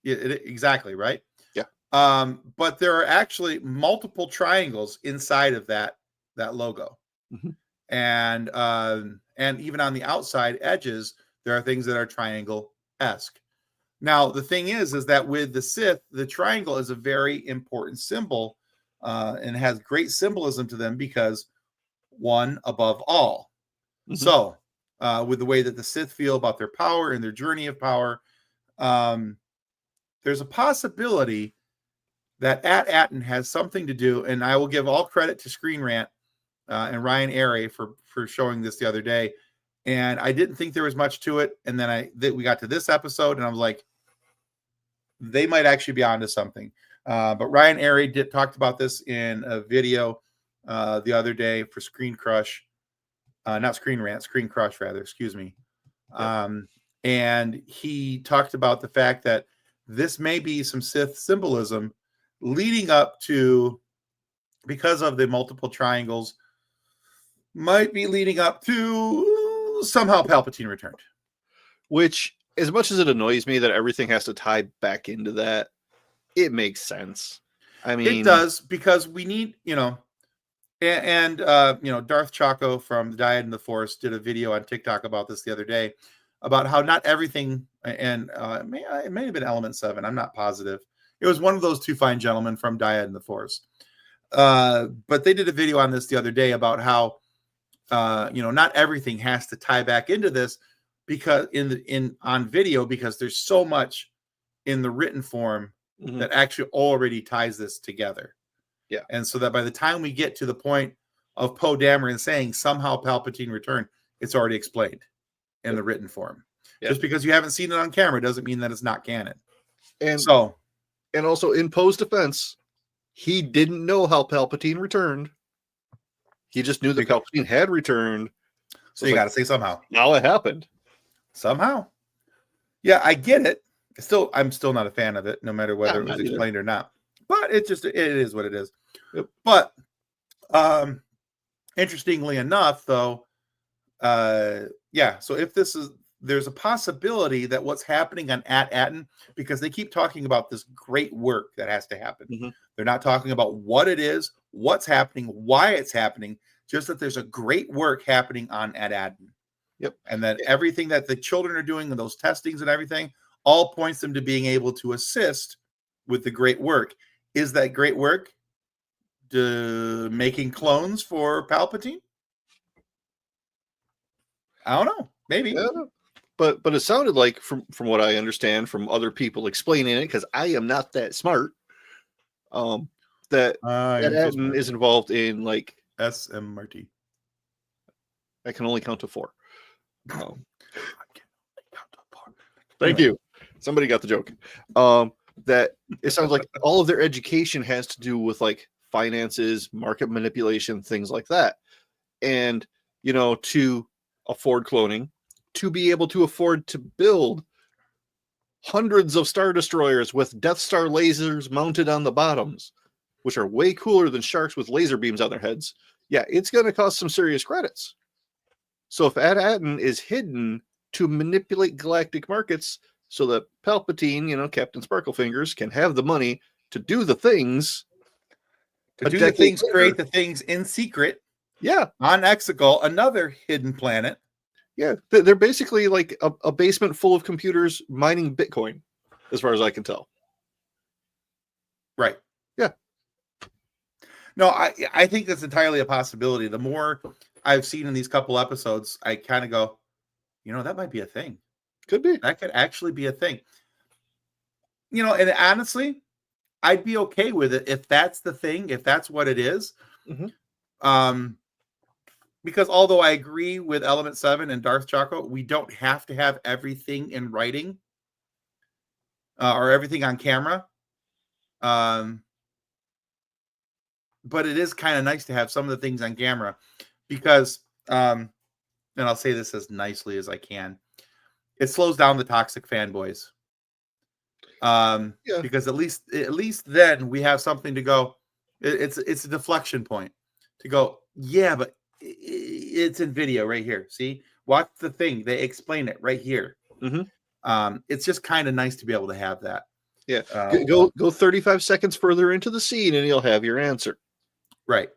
[SPEAKER 1] Yeah, exactly, right?
[SPEAKER 2] Yeah.
[SPEAKER 1] But there are actually multiple triangles inside of that logo.
[SPEAKER 2] Mm-hmm.
[SPEAKER 1] And even on the outside edges, there are things that are triangle-esque. Now, the thing is that with the Sith, the triangle is a very important symbol and has great symbolism to them because one above all. Mm-hmm. So, with the way that the Sith feel about their power and their journey of power, there's a possibility that At-Aten has something to do, and I will give all credit to Screen Rant and Ryan Airy for showing this the other day. And I didn't think there was much to it. And then we got to this episode, and I was like, they might actually be onto something. But Ryan Airy talked about this in a video the other day for Screen Crush. Not Screen Rant, Screen Crush, rather. Excuse me. Yeah. And he talked about the fact that this may be some Sith symbolism leading up to, because of the multiple triangles, might be leading up to somehow Palpatine returned.
[SPEAKER 2] Which, as much as it annoys me that everything has to tie back into that, it makes sense. I mean,
[SPEAKER 1] it does, because we need, and Darth Chaco from the Dyad in the Force did a video on TikTok about this the other day, about how not everything, and it may have been Element 7, I'm not positive. It was one of those two fine gentlemen from Dyad in the Force. But they did a video on this the other day about how, not everything has to tie back into this, because on video, because there's so much in the written form mm-hmm. that actually already ties this together.
[SPEAKER 2] Yeah.
[SPEAKER 1] And so that by the time we get to the point of Poe Dameron saying somehow Palpatine returned, it's already explained in the written form. Yeah. Just because you haven't seen it on camera doesn't mean that it's not canon.
[SPEAKER 2] And also in Poe's defense, he didn't know how Palpatine returned. He just knew that Palpatine had returned.
[SPEAKER 1] So you got to say somehow.
[SPEAKER 2] Now it happened.
[SPEAKER 1] Somehow. Yeah, I get it. I'm still not a fan of it, no matter whether it was explained or not. But it is what it is. Yep. But interestingly enough, though, so if there's a possibility that what's happening on At-Aten, because they keep talking about this great work that has to happen. Mm-hmm. They're not talking about what it is, what's happening, why it's happening, just that there's a great work happening on At-Aten.
[SPEAKER 2] Yep.
[SPEAKER 1] And that everything that the children are doing and those testings and everything all points them to being able to assist with the great work. Is that great work making clones for Palpatine? I don't know. Maybe.
[SPEAKER 2] Yeah. But it sounded like, from what I understand from other people explaining it, because I am not that smart, that At-Aten is involved in like
[SPEAKER 1] SMRT.
[SPEAKER 2] I can only count to 4. Thank you. Somebody got the joke. that it sounds like all of their education has to do with like finances, market manipulation, things like that. And, to afford cloning, to be able to afford to build hundreds of Star Destroyers with Death Star lasers mounted on the bottoms, which are way cooler than sharks with laser beams on their heads. Yeah, it's going to cost some serious credits. So if AT-ATN is hidden to manipulate galactic markets so that Palpatine, Captain Sparklefingers, can have the money to do the things.
[SPEAKER 1] To do the things, create the things in secret.
[SPEAKER 2] Yeah.
[SPEAKER 1] On Exegol, another hidden planet.
[SPEAKER 2] Yeah. They're basically like a basement full of computers mining Bitcoin, as far as I can tell.
[SPEAKER 1] Right.
[SPEAKER 2] Yeah.
[SPEAKER 1] No, I think that's entirely a possibility. The more I've seen in these couple episodes, I kind of go, that might be a thing.
[SPEAKER 2] Could be.
[SPEAKER 1] That could actually be a thing. And honestly, I'd be okay with it if that's the thing, if that's what it is.
[SPEAKER 2] Mm-hmm.
[SPEAKER 1] Because although I agree with Element 7 and Darth Chaco, we don't have to have everything in writing or everything on camera. But it is kind of nice to have some of the things on camera because, and I'll say this as nicely as I can, it slows down the toxic fanboys. Because at least then we have something to go. It's a deflection point to go. Yeah, but it's in video right here. See, watch the thing. They explain it right here.
[SPEAKER 2] Mm-hmm.
[SPEAKER 1] It's just kind of nice to be able to have that.
[SPEAKER 2] Yeah. Go 35 seconds further into the scene and you'll have your answer.
[SPEAKER 1] Right.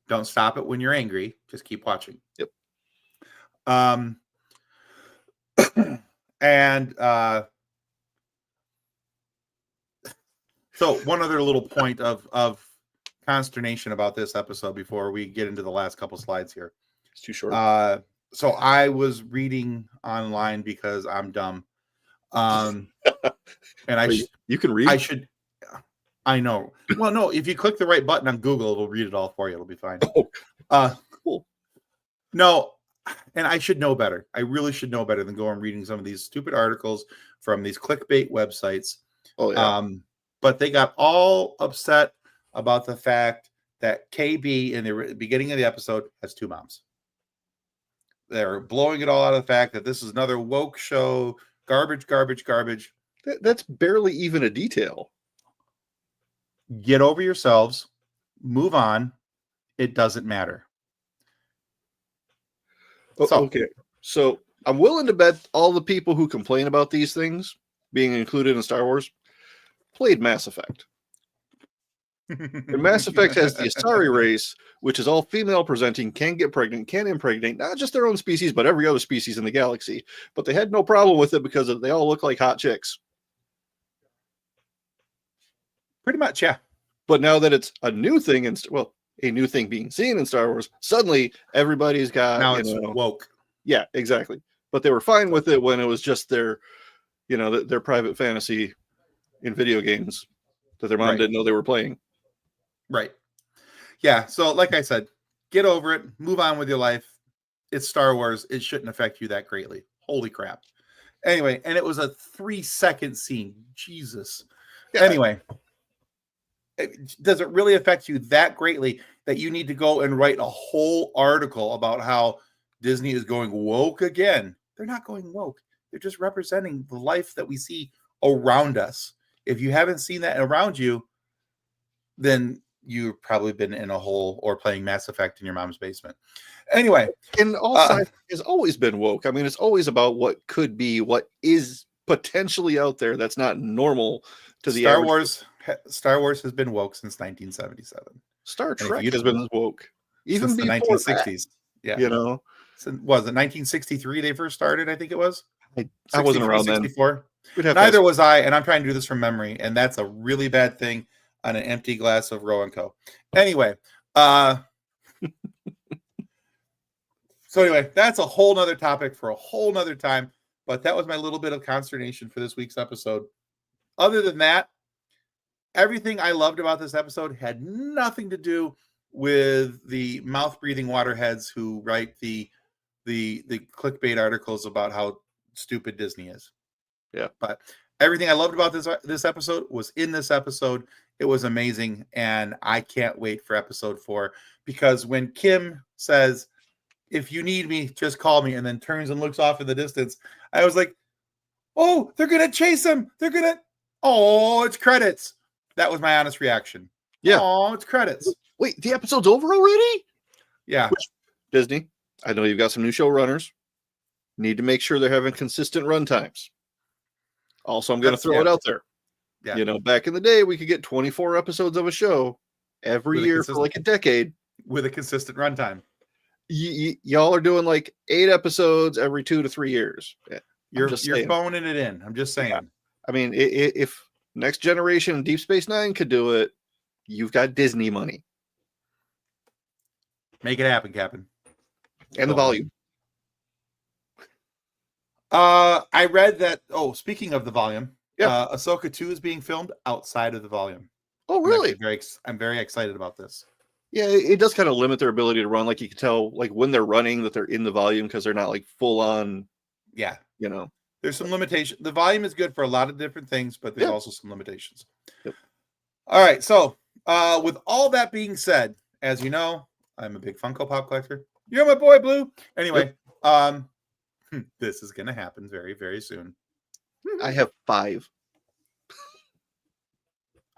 [SPEAKER 1] Don't stop it when you're angry. Just keep watching.
[SPEAKER 2] Yep.
[SPEAKER 1] And so one other little point of consternation about this episode before we get into the last couple slides here.
[SPEAKER 2] It's too short.
[SPEAKER 1] So I was reading online because I'm dumb. And
[SPEAKER 2] you can read.
[SPEAKER 1] I know. Well, no, if you click the right button on Google, it'll read it all for you. It'll be fine.
[SPEAKER 2] Cool.
[SPEAKER 1] No, and I should know better. I really should know better than go and reading some of these stupid articles from these clickbait websites.
[SPEAKER 2] Oh, yeah.
[SPEAKER 1] But they got all upset about the fact that KB in the beginning of the episode has two moms. They're blowing it all out of the fact that this is another woke show. Garbage.
[SPEAKER 2] That's barely even a detail.
[SPEAKER 1] Get over yourselves. Move on. It doesn't matter.
[SPEAKER 2] Okay. So I'm willing to bet all the people who complain about these things being included in Star Wars played Mass Effect. And Mass Effect has the Asari race, which is all female presenting, can get pregnant, can impregnate not just their own species, but every other species in the galaxy. But they had no problem with it because they all look like hot chicks.
[SPEAKER 1] Pretty much, yeah.
[SPEAKER 2] But now that it's a new thing, a new thing being seen in Star Wars, suddenly everybody's got
[SPEAKER 1] it's woke.
[SPEAKER 2] Yeah, exactly. But they were fine with it when it was just their private fantasy in video games that their mom didn't know they were playing.
[SPEAKER 1] Right. Yeah. So, like I said, get over it. Move on with your life. It's Star Wars. It shouldn't affect you that greatly. Holy crap. Anyway, and it was a 3-second scene. Jesus. Yeah. Anyway, does it really affect you that greatly that you need to go and write a whole article about how Disney is going woke again? They're not going woke. They're just representing the life that we see around us. If you haven't seen that around you, then you've probably been in a hole or playing Mass Effect in your mom's basement. Anyway.
[SPEAKER 2] And all sci-fi has always been woke. I mean, it's always about what could be, what is potentially out there that's not normal to the
[SPEAKER 1] Star Wars. Star Wars has been woke since 1977.
[SPEAKER 2] Star Trek has been woke even
[SPEAKER 1] since the 1960s.
[SPEAKER 2] That, yeah,
[SPEAKER 1] was it 1963 they first started? I think it was.
[SPEAKER 2] I wasn't around
[SPEAKER 1] 64.
[SPEAKER 2] Then.
[SPEAKER 1] Neither was I, and I'm trying to do this from memory, and that's a really bad thing on an empty glass of Roe & Co. Anyway, so anyway, that's a whole nother topic for a whole nother time. But that was my little bit of consternation for this week's episode. Other than that, everything I loved about this episode had nothing to do with the mouth-breathing waterheads who write the clickbait articles about how stupid Disney is.
[SPEAKER 2] Yeah.
[SPEAKER 1] But everything I loved about this episode was in this episode. It was amazing, and I can't wait for episode 4, because when Kim says, "If you need me, just call me," and then turns and looks off in the distance, I was like, "Oh, they're gonna chase him! They're gonna! Oh, it's credits!" That was my honest reaction.
[SPEAKER 2] Yeah.
[SPEAKER 1] Oh, it's credits.
[SPEAKER 2] Wait, the episode's over already?
[SPEAKER 1] Yeah.
[SPEAKER 2] Disney, I know you've got some new showrunners. Need to make sure they're having consistent run times. Also, I'm going to throw it out there.
[SPEAKER 1] Yeah.
[SPEAKER 2] You know, back in the day, we could get 24 episodes of a show every year for like a decade
[SPEAKER 1] with a consistent runtime.
[SPEAKER 2] Y'all are doing like 8 episodes every 2 to 3 years.
[SPEAKER 1] You're phoning it in. I'm just saying. Yeah.
[SPEAKER 2] I mean, if Next Generation and Deep Space Nine could do it, you've got Disney money.
[SPEAKER 1] Make it happen, Captain.
[SPEAKER 2] And the volume.
[SPEAKER 1] I read that. Oh, speaking of the volume, Ahsoka 2 is being filmed outside of the volume.
[SPEAKER 2] Oh, really?
[SPEAKER 1] I'm very excited about this.
[SPEAKER 2] Yeah, it does kind of limit their ability to run. Like you can tell, like when they're running, that they're in the volume because they're not like full on.
[SPEAKER 1] Yeah,
[SPEAKER 2] you know,
[SPEAKER 1] there's some limitation. The volume is good for a lot of different things, but there's also some limitations.
[SPEAKER 2] Yep.
[SPEAKER 1] All right, so with all that being said, as you know, I'm a big Funko Pop collector. You're my boy, Blue. Anyway, this is going to happen very, very soon.
[SPEAKER 2] I have 5.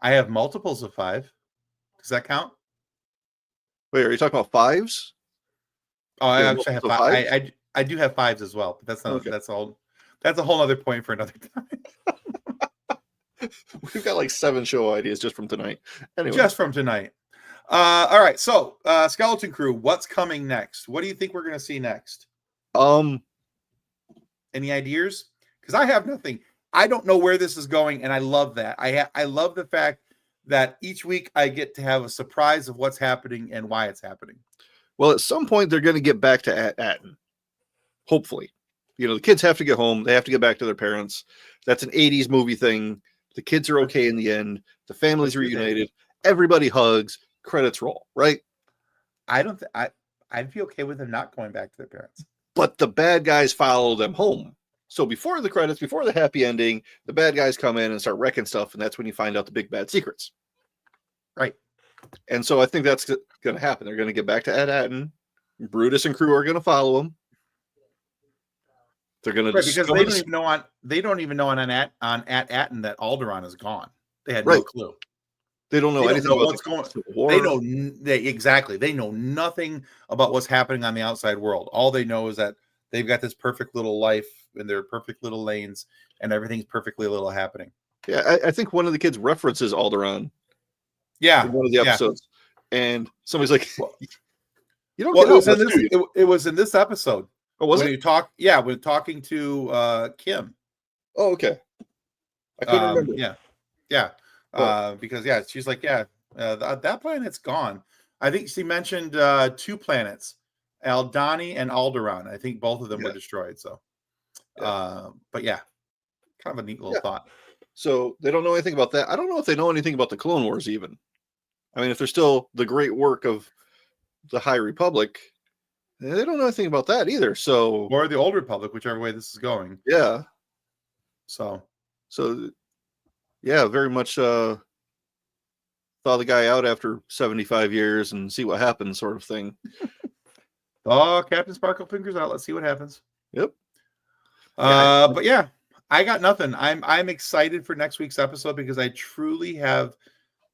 [SPEAKER 1] I have multiples of 5. Does that count?
[SPEAKER 2] Wait, are you talking about 5s?
[SPEAKER 1] Oh, I actually have 5. I do have 5s as well, but that's not that's all. That's a whole other point for another time.
[SPEAKER 2] We've got like 7 show ideas just from tonight. Anyway.
[SPEAKER 1] Just from tonight. All right, so Skeleton Crew, what's coming next? What do you think we're going to see next? Any ideas? Because I have nothing. I don't know where this is going, and I love that. I love the fact that each week I get to have a surprise of what's happening and why it's happening.
[SPEAKER 2] Well, at some point they're going to get back to Atten. Hopefully. You know, the kids have to get home. They have to get back to their parents. That's an 80s movie thing. The kids are okay in the end. The family's reunited. Everybody hugs. Credits roll, right?
[SPEAKER 1] I'd be okay with them not going back to their parents.
[SPEAKER 2] But the bad guys follow them home. So before the credits, before the happy ending, the bad guys come in and start wrecking stuff, and that's when you find out the big bad secrets.
[SPEAKER 1] Right.
[SPEAKER 2] And so I think that's going to happen. They're going to get back to Atten. Brutus and crew are going to follow them. They're going to
[SPEAKER 1] because they don't even know on Atten that Alderaan is gone. They had no clue.
[SPEAKER 2] They don't know anything about
[SPEAKER 1] what's going on. They know nothing about what's happening on the outside world. All they know is that they've got this perfect little life in their perfect little lanes, and everything's perfectly little happening.
[SPEAKER 2] Yeah, I think one of the kids references Alderaan.
[SPEAKER 1] Yeah,
[SPEAKER 2] in one of the episodes, and somebody's like, "You don't."
[SPEAKER 1] Well, it was in this episode.
[SPEAKER 2] Oh, was it?
[SPEAKER 1] When talking to Kim.
[SPEAKER 2] Oh, okay. I couldn't remember.
[SPEAKER 1] Yeah. Because she's like, that planet's gone. I think she mentioned 2 planets, Aldani and Alderaan. I think both of them were destroyed. So, but kind of a neat little thought.
[SPEAKER 2] So they don't know anything about that. I don't know if they know anything about the Clone Wars even. I mean, if they're still the great work of the High Republic, they don't know anything about that either. So,
[SPEAKER 1] or the Old Republic, whichever way this is going.
[SPEAKER 2] Yeah.
[SPEAKER 1] So.
[SPEAKER 2] Yeah, very much thaw the guy out after 75 years and see what happens, sort of thing.
[SPEAKER 1] Oh, Captain Sparkle fingers out. Let's see what happens.
[SPEAKER 2] Yep.
[SPEAKER 1] But I got nothing. I'm excited for next week's episode because I truly have,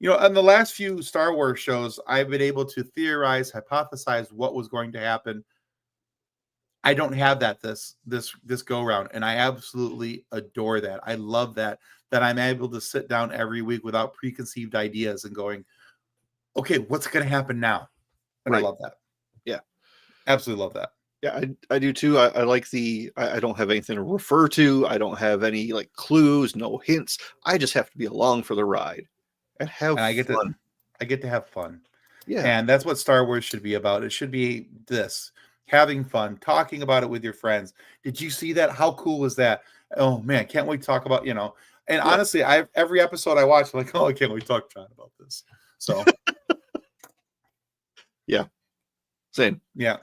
[SPEAKER 1] on the last few Star Wars shows, I've been able to theorize, hypothesize what was going to happen. I don't have that this go round, and I absolutely adore that. I love that I'm able to sit down every week without preconceived ideas and going, okay, what's going to happen now? And I love that.
[SPEAKER 2] Yeah,
[SPEAKER 1] absolutely love that.
[SPEAKER 2] Yeah, I do too. I like I don't have anything to refer to. I don't have any like clues, no hints. I just have to be along for the ride and have fun.
[SPEAKER 1] I get to have fun.
[SPEAKER 2] Yeah,
[SPEAKER 1] and that's what Star Wars should be about. It should be this. Having fun, talking about it with your friends. Did you see that? How cool is that? Oh man, can't wait to talk about, And honestly, every episode I watch, I'm like, oh, I can't wait to talk to John about this. So
[SPEAKER 2] yeah. Same.
[SPEAKER 1] Yeah.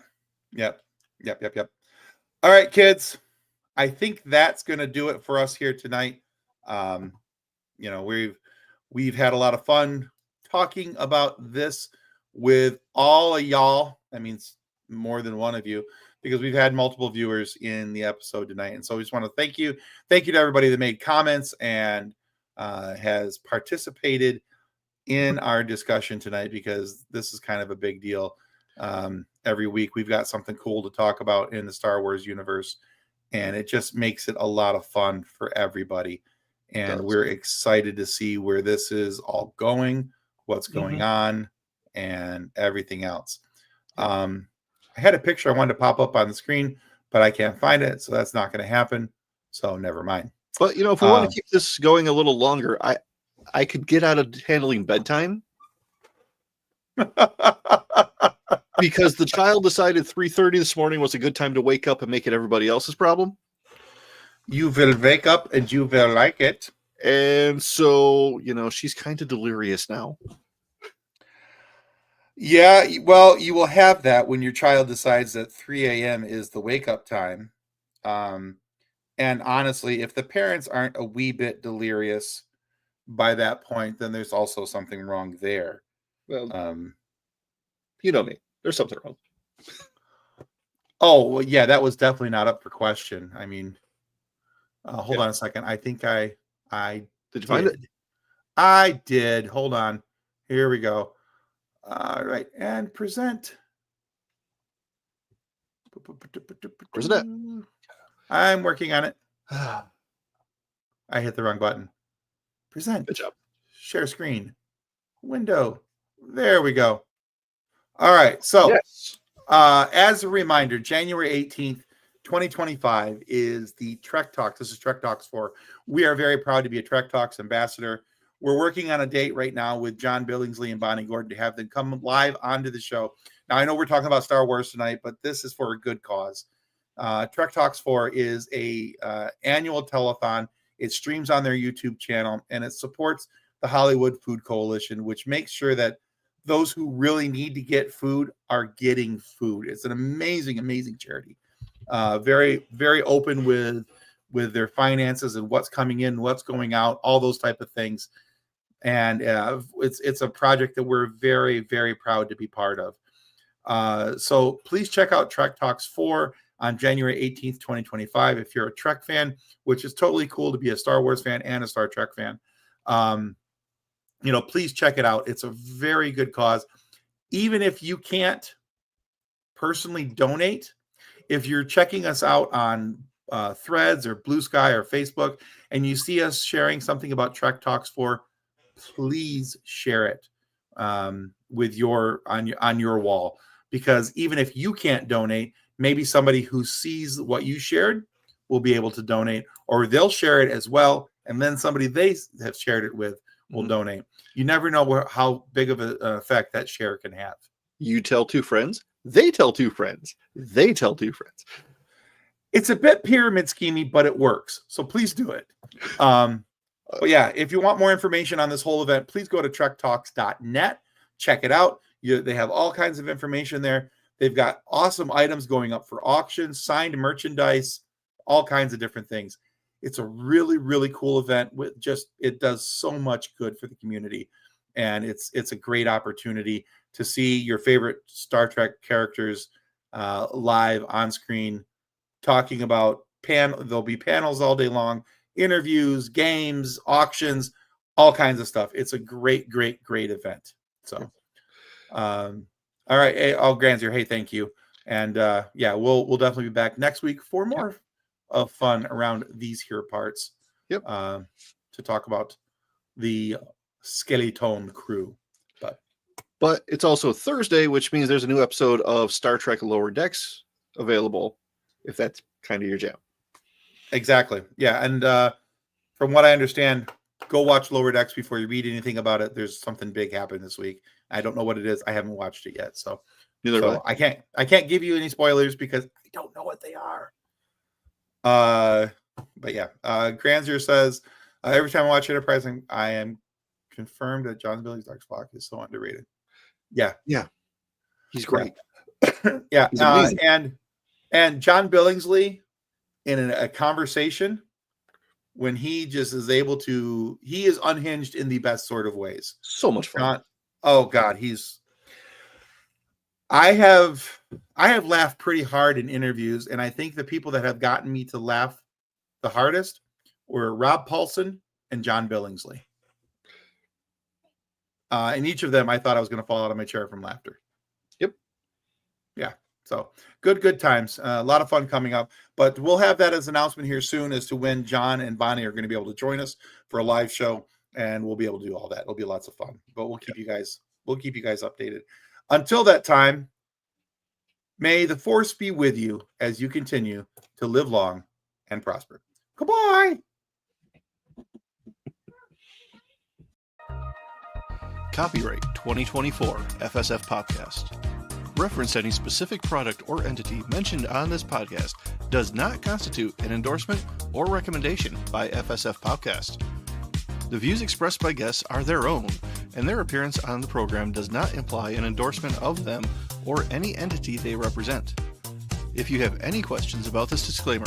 [SPEAKER 1] Yep. All right, kids. I think that's gonna do it for us here tonight. You know, we've had a lot of fun talking about this with all of y'all. That means more than one of you, because we've had multiple viewers in the episode tonight. And so we just want to thank you. Thank you to everybody that made comments and has participated in our discussion tonight, because this is kind of a big deal. Every week we've got something cool to talk about in the Star Wars universe, and it just makes it a lot of fun for everybody. And we're excited to see where this is all going, what's going on, and everything else. I had a picture I wanted to pop up on the screen, but I can't find it, so that's not going to happen. So never mind.
[SPEAKER 2] But you know, if we want to keep this going a little longer, I could get out of handling bedtime. Because the child decided 3:30 this morning was a good time to wake up and make it everybody else's problem.
[SPEAKER 1] You will wake up and you will like it.
[SPEAKER 2] And so, you know, she's kind of delirious now.
[SPEAKER 1] Yeah, well, you will have that when your child decides that 3 a.m. is the wake-up time. And honestly, if the parents aren't a wee bit delirious by that point, then there's also something wrong there.
[SPEAKER 2] Well, you know me. There's something wrong.
[SPEAKER 1] Oh, well, yeah, that was definitely not up for question. I mean, hold on a second. I think I
[SPEAKER 2] did you find it?
[SPEAKER 1] I did. Hold on. Here we go. All right, and present.
[SPEAKER 2] Where's it at?
[SPEAKER 1] I'm working on it. I hit the wrong button. Present.
[SPEAKER 2] Good job.
[SPEAKER 1] Share screen. Window. There we go. All right. So,
[SPEAKER 2] yes.
[SPEAKER 1] As a reminder, January 18th, 2025 is the Trek Talks. This is Trek Talks 4. We are very proud to be a Trek Talks ambassador. We're working on a date right now with John Billingsley and Bonnie Gordon to have them come live onto the show. Now, I know we're talking about Star Wars tonight, but this is for a good cause. Trek Talks 4 is a annual telethon. It streams on their YouTube channel, and it supports the Hollywood Food Coalition, which makes sure that those who really need to get food are getting food. It's an amazing, amazing charity. Very, very open with their finances and what's coming in, what's going out, all those type of things. And it's a project that we're very, very proud to be part of. So please check out Trek Talks 4 on January 18th, 2025. If you're a Trek fan, which is totally cool to be a Star Wars fan and a Star Trek fan, please check it out. It's a very good cause. Even if you can't personally donate, if you're checking us out on Threads or Blue Sky or Facebook, and you see us sharing something about Trek Talks 4, please share it with on your wall, because even if you can't donate, maybe somebody who sees what you shared will be able to donate, or they'll share it as well, and then somebody they have shared it with will donate. You never know how big of an effect that share can have.
[SPEAKER 2] You tell two friends, they tell two friends, they tell two friends.
[SPEAKER 1] It's a bit pyramid schemey, but it works. So please do it. But yeah, if you want more information on this whole event, please go to trektalks.net. Check it out. They have all kinds of information there. They've got awesome items going up for auction, signed merchandise, all kinds of different things. It's a really, really cool event. It does so much good for the community, and it's a great opportunity to see your favorite Star Trek characters live on screen, talking about there'll be panels all day long, interviews, games, auctions, all kinds of stuff. It's a great, great, great event. So, all right. Hey, Grant's here. Hey, thank you. And we'll definitely be back next week for more of fun around these here parts.
[SPEAKER 2] Yep.
[SPEAKER 1] To talk about the Skeleton crew.
[SPEAKER 2] But it's also Thursday, which means there's a new episode of Star Trek Lower Decks available, if that's kind of your jam.
[SPEAKER 1] Exactly. Yeah. And from what I understand, go watch Lower Decks before you read anything about it. There's something big happening this week. I don't know what it is. I haven't watched it yet. So I can't give you any spoilers because I don't know what they are. But yeah, Granzer says, every time I watch Enterprise, I am confirmed that John Billy's Dark Flock is so underrated. Yeah.
[SPEAKER 2] He's great.
[SPEAKER 1] Yeah.
[SPEAKER 2] He's amazing.
[SPEAKER 1] And John Billingsley in a conversation when he just is able to, he is unhinged in the best sort of ways.
[SPEAKER 2] So much fun.
[SPEAKER 1] Oh God, I have laughed pretty hard in interviews, and I think the people that have gotten me to laugh the hardest were Rob Paulson and John Billingsley. And each of them, I thought I was going to fall out of my chair from laughter.
[SPEAKER 2] Yep.
[SPEAKER 1] Yeah. So good times. A lot of fun coming up, but we'll have that as an announcement here soon as to when John and Bonnie are going to be able to join us for a live show, and we'll be able to do all that. It'll be lots of fun, but we'll keep you guys updated. Until that time, may the force be with you as you continue to live long and prosper. Goodbye.
[SPEAKER 2] Copyright 2024 FSF PopCast. Reference any specific product or entity mentioned on this podcast does not constitute an endorsement or recommendation by FSF PopCast. The views expressed by guests are their own, and their appearance on the program does not imply an endorsement of them or any entity they represent. If you have any questions about this disclaimer,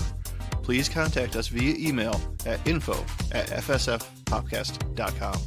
[SPEAKER 2] please contact us via email at info@fsfpopcast.com.